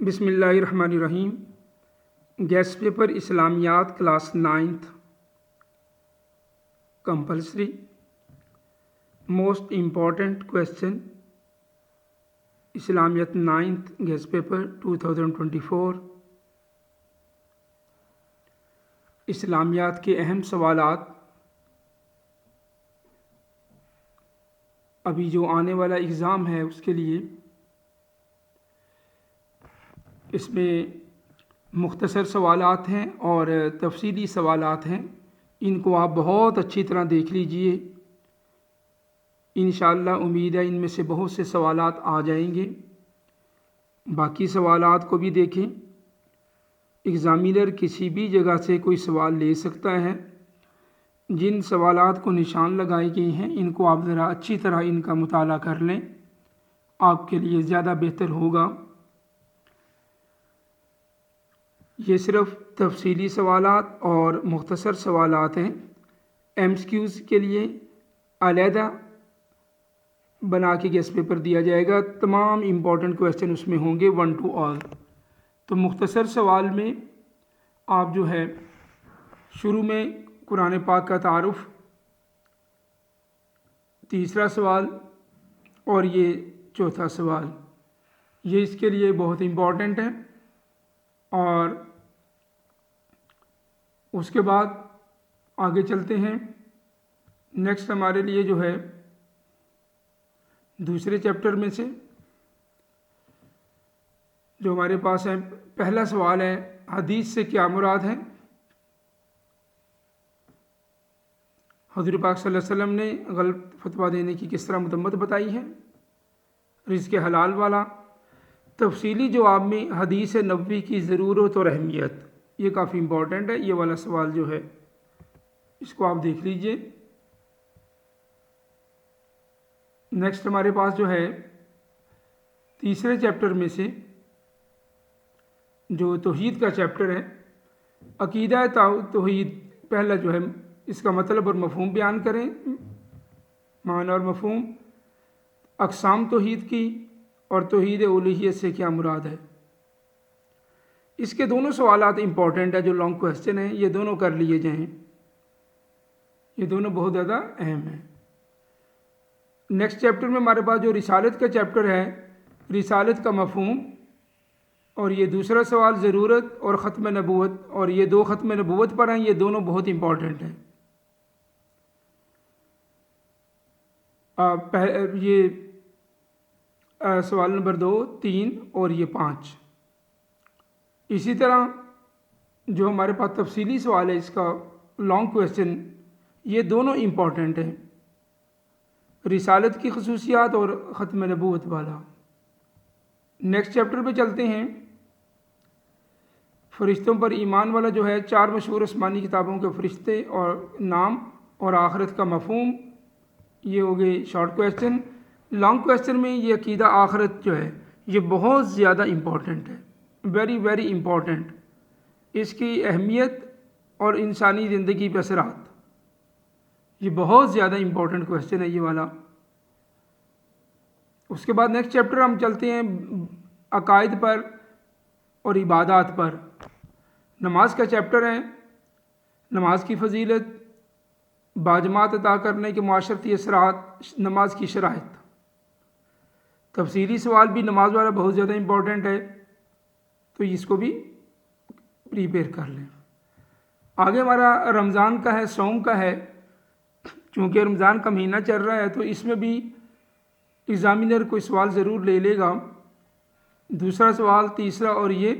بسم اللہ الرحمن الرحیم۔ گیسٹ پیپر اسلامیات class 9th compulsory. Most important question اسلامیات 9th گیسٹ پیپر 2024۔ اسلامیات کے اہم سوالات ابھی جو آنے والا ایگزام ہے اس کے لیے، اس میں مختصر سوالات ہیں اور تفصیلی سوالات ہیں۔ ان کو آپ بہت اچھی طرح دیکھ لیجئے، انشاءاللہ امید ہے ان میں سے بہت سے سوالات آ جائیں گے۔ باقی سوالات کو بھی دیکھیں، ایگزامینر کسی بھی جگہ سے کوئی سوال لے سکتا ہے۔ جن سوالات کو نشان لگائے گئے ہیں ان کو آپ ذرا اچھی طرح ان کا مطالعہ کر لیں، آپ کے لیے زیادہ بہتر ہوگا۔ یہ صرف تفصیلی سوالات اور مختصر سوالات ہیں۔ ایم سی کیوز کے لیے علیحدہ بنا کے گیسٹ پیپر دیا جائے گا، تمام امپورٹنٹ کویسچن اس میں ہوں گے 1 to all۔ تو مختصر سوال میں آپ جو ہے شروع میں قرآن پاک کا تعارف، تیسرا سوال اور یہ چوتھا سوال، یہ اس کے لیے بہت امپورٹنٹ ہے۔ اور اس کے بعد آگے چلتے ہیں۔ نیکسٹ ہمارے لیے جو ہے دوسرے چیپٹر میں سے جو ہمارے پاس ہے، پہلا سوال ہے حدیث سے کیا مراد ہے؟ حضور پاک صلی اللہ علیہ وسلم نے غلط فتویٰ دینے کی کس طرح مذمت بتائی ہے؟ رزق حلال والا تفصیلی جواب میں حدیث نبوی کی ضرورت اور اہمیت، یہ کافی امپورٹنٹ ہے۔ یہ والا سوال جو ہے اس کو آپ دیکھ لیجئے۔ نیکسٹ ہمارے پاس جو ہے تیسرے چیپٹر میں سے جو توحید کا چیپٹر ہے، عقیدہ توحید، پہلا جو ہے اس کا مطلب اور مفہوم بیان کریں، معنی اور مفہوم، اقسام توحید کی، اور توحید الوہیت سے کیا مراد ہے۔ اس کے دونوں سوالات امپورٹنٹ ہیں، جو لانگ کویسچن ہیں، یہ دونوں کر لیے جائیں، یہ دونوں بہت زیادہ اہم ہیں۔ نیکسٹ چیپٹر میں ہمارے پاس جو رسالت کا چیپٹر ہے، رسالت کا مفہوم، اور یہ دوسرا سوال ضرورت اور ختم نبوت، اور یہ دو ختم نبوت پر ہیں، یہ دونوں بہت امپورٹنٹ ہیں۔ یہ سوال نمبر 2، 3 اور یہ 5۔ اسی طرح جو ہمارے پاس تفصیلی سوال ہے اس کا لانگ کویسچن، یہ دونوں امپورٹنٹ ہیں، رسالت کی خصوصیات اور ختم نبوت والا۔ نیکسٹ چیپٹر پہ چلتے ہیں۔ فرشتوں پر ایمان والا جو ہے، 4 مشہور آسمانی کتابوں کے فرشتے اور نام اور آخرت کا مفہوم، یہ ہو گئے شارٹ کویسچن۔ لانگ کویسچن میں یہ عقیدہ آخرت جو ہے یہ بہت زیادہ امپورٹنٹ ہے، ویری ویری امپورٹنٹ۔ اس کی اہمیت اور انسانی زندگی پہ اثرات، یہ بہت زیادہ امپورٹنٹ کویسچن ہے یہ والا۔ اس کے بعد نیکسٹ چیپٹر ہم چلتے ہیں عقائد پر اور عبادات پر۔ نماز کا چیپٹر ہے، نماز کی فضیلت، باجماعت عطا کرنے کے معاشرتی اثرات، نماز کی شرائط۔ تفصیلی سوال بھی نماز والا بہت زیادہ امپورٹنٹ ہے، تو اس کو بھی پریپیئر کر لیں۔ آگے ہمارا رمضان کا ہے، صوم کا ہے۔ چونکہ رمضان کا مہینہ چل رہا ہے تو اس میں بھی ایگزامینر کوئی سوال ضرور لے لے گا، دوسرا سوال، تیسرا اور یہ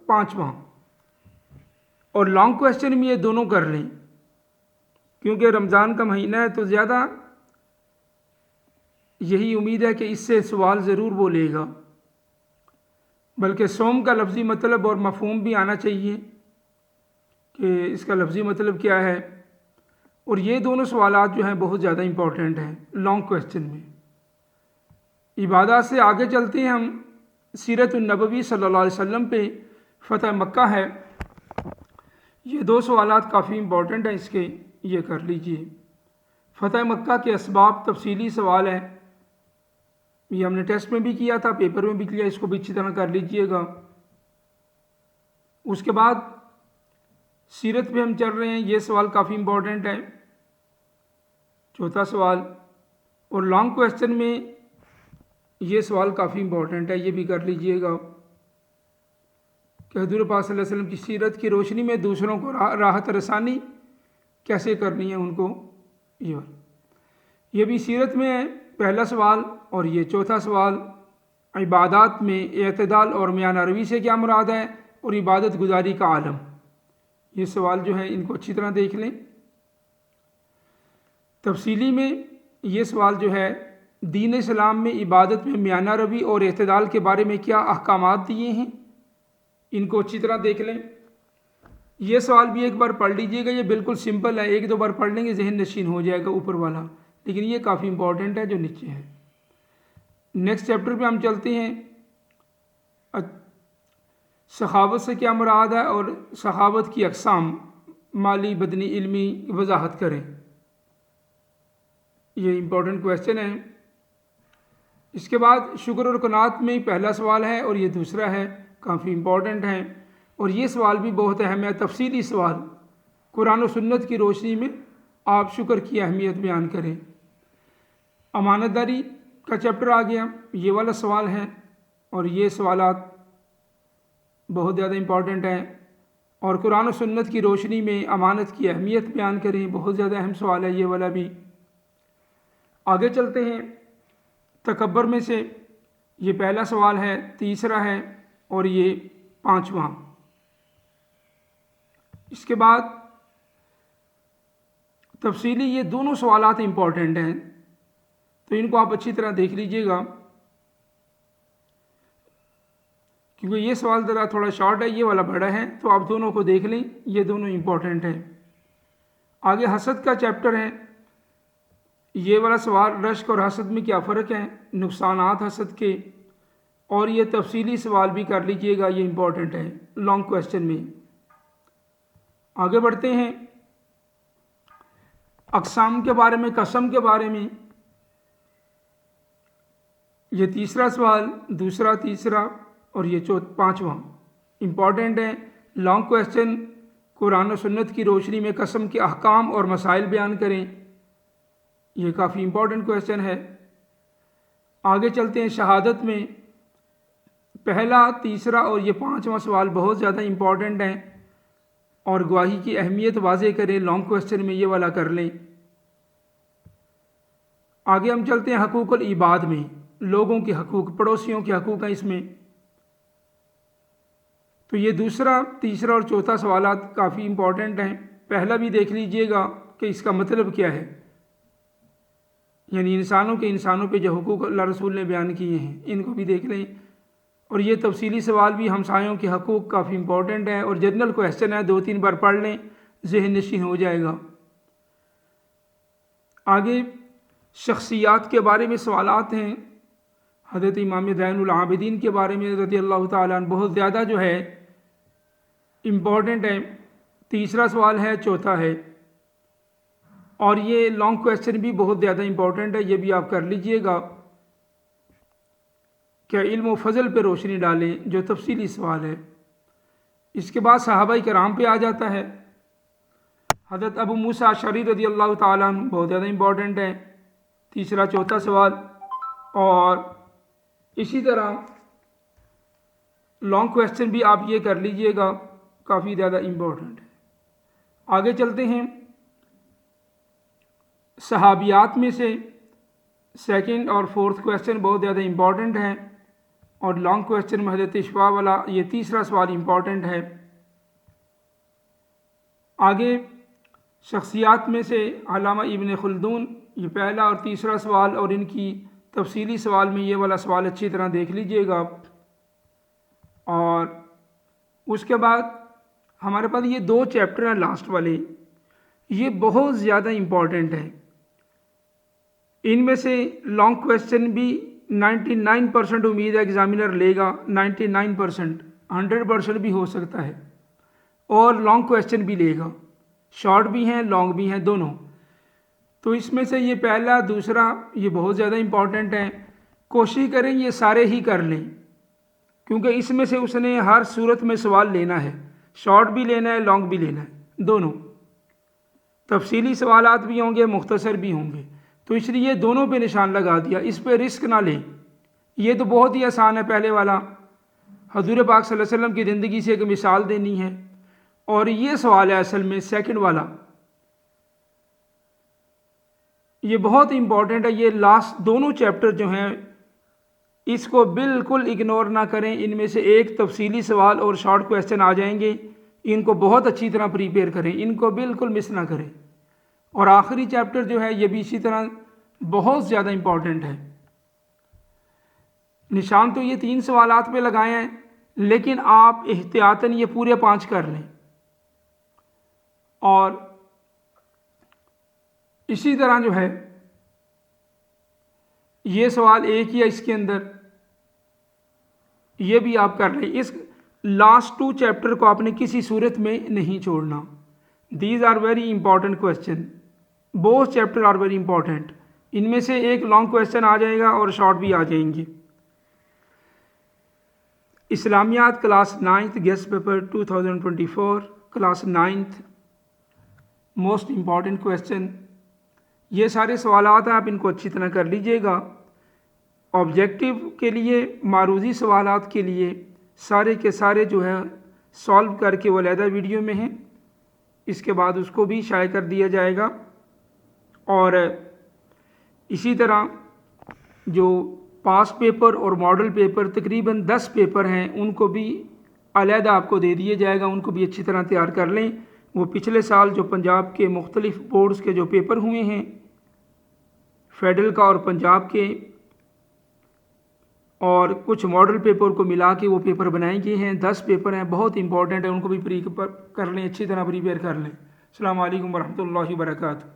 5واں۔ اور لانگ کویسچن بھی یہ دونوں کر لیں، کیونکہ رمضان کا مہینہ ہے تو زیادہ یہی امید ہے کہ اس سے سوال ضرور وہ لے گا، بلکہ صوم کا لفظی مطلب اور مفہوم بھی آنا چاہیے کہ اس کا لفظی مطلب کیا ہے۔ اور یہ دونوں سوالات جو ہیں بہت زیادہ امپورٹنٹ ہیں لانگ کویسچن میں۔ عبادات سے آگے چلتے ہیں ہم۔ سیرت النبوی صلی اللہ علیہ وسلم پہ فتح مکہ ہے، یہ 2 سوالات کافی امپورٹنٹ ہیں اس کے، یہ کر لیجئے۔ فتح مکہ کے اسباب تفصیلی سوال ہے، یہ ہم نے ٹیسٹ میں بھی کیا تھا، پیپر میں بھی کیا، اس کو بھی اچھی طرح کر لیجئے گا۔ اس کے بعد سیرت پہ ہم چل رہے ہیں، یہ سوال کافی امپورٹنٹ ہے، چوتھا سوال، اور لانگ کویسچن میں یہ سوال کافی امپورٹنٹ ہے، یہ بھی کر لیجئے گا کہ حضور پاک صلی اللہ علیہ وسلم کی سیرت کی روشنی میں دوسروں کو راحت رسانی کیسے کرنی ہے ان کو، یہ بھی سیرت میں ہے پہلا سوال۔ اور یہ چوتھا سوال، عبادات میں اعتدال اور میانہ روی سے کیا مراد ہے، اور عبادت گزاری کا عالم، یہ سوال جو ہے ان کو اچھی طرح دیکھ لیں۔ تفصیلی میں یہ سوال جو ہے دین اسلام میں عبادت میں میانہ روی اور اعتدال کے بارے میں کیا احکامات دیے ہیں، ان کو اچھی طرح دیکھ لیں۔ یہ سوال بھی ایک بار پڑھ لیجئے گا، یہ بالکل سمپل ہے، ایک دو بار پڑھ لیں گے ذہن نشین ہو جائے گا اوپر والا، لیکن یہ کافی امپورٹنٹ ہے جو نیچے ہے۔ نیکسٹ چیپٹر پہ ہم چلتے ہیں، سخاوت سے کیا مراد ہے اور سخاوت کی اقسام، مالی بدنی علمی وضاحت کریں، یہ امپورٹنٹ کویسچن ہے۔ اس کے بعد شکر اور قناعت میں پہلا سوال ہے اور یہ دوسرا ہے، کافی امپورٹنٹ ہے، اور یہ سوال بھی بہت اہم ہے، تفصیلی سوال، قرآن و سنت کی روشنی میں آپ شکر کی اہمیت بیان کریں۔ امانت داری کا چیپٹر آ گیا، یہ والا سوال ہے، اور یہ سوالات بہت زیادہ امپورٹنٹ ہیں، اور قرآن و سنت کی روشنی میں امانت کی اہمیت بیان کریں، بہت زیادہ اہم سوال ہے یہ والا بھی۔ آگے چلتے ہیں، تکبر میں سے یہ پہلا سوال ہے، تیسرا ہے، اور یہ پانچواں۔ اس کے بعد تفصیلی یہ دونوں سوالات امپورٹنٹ ہیں، تو ان کو آپ اچھی طرح دیکھ لیجئے گا، کیونکہ یہ سوال ذرا تھوڑا شارٹ ہے، یہ والا بڑا ہے، تو آپ دونوں کو دیکھ لیں، یہ دونوں امپورٹنٹ ہیں۔ آگے حسد کا چیپٹر ہے، یہ والا سوال، رشک اور حسد میں کیا فرق ہے، نقصانات حسد کے، اور یہ تفصیلی سوال بھی کر لیجئے گا، یہ امپورٹنٹ ہے لانگ کویسچن میں۔ آگے بڑھتے ہیں، اقسام کے بارے میں، قسم کے بارے میں، یہ تیسرا سوال، دوسرا، تیسرا، اور یہ پانچواں امپورٹنٹ ہے۔ لانگ کویسچن، قرآن و سنت کی روشنی میں قسم کے احکام اور مسائل بیان کریں، یہ کافی امپورٹنٹ کویسچن ہے۔ آگے چلتے ہیں، شہادت میں پہلا، تیسرا اور یہ پانچواں سوال بہت زیادہ امپورٹنٹ ہیں، اور گواہی کی اہمیت واضح کریں، لانگ کویسچن میں یہ والا کر لیں۔ آگے ہم چلتے ہیں حقوق العباد میں، لوگوں کے حقوق، پڑوسیوں کے حقوق ہیں اس میں، تو یہ دوسرا، تیسرا اور چوتھا سوالات کافی امپورٹنٹ ہیں۔ پہلا بھی دیکھ لیجئے گا کہ اس کا مطلب کیا ہے، یعنی انسانوں پہ جو حقوق اللہ رسول نے بیان کیے ہیں، ان کو بھی دیکھ لیں، اور یہ تفصیلی سوال بھی، ہمسایوں کے حقوق، کافی امپورٹنٹ ہے، اور جنرل کویسچن ہے، 2-3 بار پڑھ لیں، ذہن نشین ہو جائے گا۔ آگے شخصیات کے بارے میں سوالات ہیں، حضرت امام زین العابدین کے بارے میں رضی اللہ تعالیٰ عنہ، بہت زیادہ جو ہے امپورٹنٹ ہے، تیسرا سوال ہے، چوتھا ہے، اور یہ لانگ کویسچن بھی بہت زیادہ امپورٹنٹ ہے، یہ بھی آپ کر لیجئے گا کہ علم و فضل پہ روشنی ڈالیں، جو تفصیلی سوال ہے۔ اس کے بعد صحابہ کرام پہ آ جاتا ہے، حضرت ابو موسیٰ اشعری رضی اللہ تعالیٰ عنہ بہت زیادہ امپورٹنٹ ہے، تیسرا، چوتھا سوال، اور اسی طرح لانگ کویسچن بھی آپ یہ کر لیجئے گا، کافی زیادہ امپورٹنٹ ہے۔ آگے چلتے ہیں، صحابیات میں سے سیکنڈ اور فورتھ کویسچن بہت زیادہ امپورٹنٹ ہیں، اور لانگ کویسچن میں حضرت شفاء والا یہ تیسرا سوال امپورٹنٹ ہے۔ آگے شخصیات میں سے علامہ ابن خلدون، یہ پہلا اور تیسرا سوال، اور ان کی تفصیلی سوال میں یہ والا سوال اچھی طرح دیکھ لیجئے گا۔ اور اس کے بعد ہمارے پاس یہ 2 چیپٹر ہیں لاسٹ والے، یہ بہت زیادہ امپورٹنٹ ہے، ان میں سے لانگ کویسچن بھی 99% امید ہے ایگزامینر لے گا، 99%، 100% بھی ہو سکتا ہے، اور لانگ کویسچن بھی لے گا، شارٹ بھی ہیں، لانگ بھی ہیں، دونوں۔ تو اس میں سے یہ پہلا، دوسرا، یہ بہت زیادہ امپورٹنٹ ہیں، کوشش کریں یہ سارے ہی کر لیں، کیونکہ اس میں سے اس نے ہر صورت میں سوال لینا ہے، شارٹ بھی لینا ہے لانگ بھی لینا ہے، دونوں تفصیلی سوالات بھی ہوں گے مختصر بھی ہوں گے، تو اس لیے دونوں پہ نشان لگا دیا، اس پہ رسک نہ لیں۔ یہ تو بہت ہی آسان ہے، پہلے والا حضور پاک صلی اللہ علیہ وسلم کی زندگی سے ایک مثال دینی ہے، اور یہ سوال ہے اصل میں سیکنڈ والا، یہ بہت امپورٹنٹ ہے۔ یہ لاسٹ دونوں چیپٹر جو ہیں اس کو بالکل اگنور نہ کریں، ان میں سے ایک تفصیلی سوال اور شارٹ کویسچن آ جائیں گے، ان کو بہت اچھی طرح پریپیئر کریں، ان کو بالکل مس نہ کریں۔ اور آخری چیپٹر جو ہے یہ بھی اسی طرح بہت زیادہ امپورٹنٹ ہے۔ نشان تو یہ 3 سوالات پہ لگائے ہیں، لیکن آپ احتیاطاً یہ پورے 5 کر لیں۔ اور اسی طرح جو ہے یہ سوال ایک ہی ہے اس کے اندر، یہ بھی آپ کر لیں۔ اس لاسٹ 2 چیپٹر کو آپ نے کسی صورت میں نہیں چھوڑنا۔ These are very important question, both chapter are very important. ان میں سے ایک لانگ کویسچن آ جائے گا اور شارٹ بھی آ جائیں گے۔ اسلامیات class 9th guess paper 2024 class 9th most important question, یہ سارے سوالات ہیں، آپ ان کو اچھی طرح کر لیجئے گا۔ آبجیکٹیو کے لیے معروضی سوالات کے لیے سارے کے سارے جو ہے سالو کر کے وہ علیحدہ ویڈیو میں ہیں، اس کے بعد اس کو بھی شائع کر دیا جائے گا۔ اور اسی طرح جو پاس پیپر اور ماڈل پیپر تقریباً 10 پیپر ہیں، ان کو بھی علیحدہ آپ کو دے دیا جائے گا، ان کو بھی اچھی طرح تیار کر لیں۔ وہ پچھلے سال جو پنجاب کے مختلف بورڈز کے جو پیپر ہوئے ہیں، فیڈرل کا اور پنجاب کے، اور کچھ ماڈل پیپر کو ملا کے وہ پیپر بنائے گئے ہیں، 10 پیپر ہیں، بہت امپورٹنٹ ہیں، ان کو بھی کر لیں، اچھی طرح پریپیئر کر لیں۔ السلام علیکم ورحمۃ اللہ وبرکاتہ۔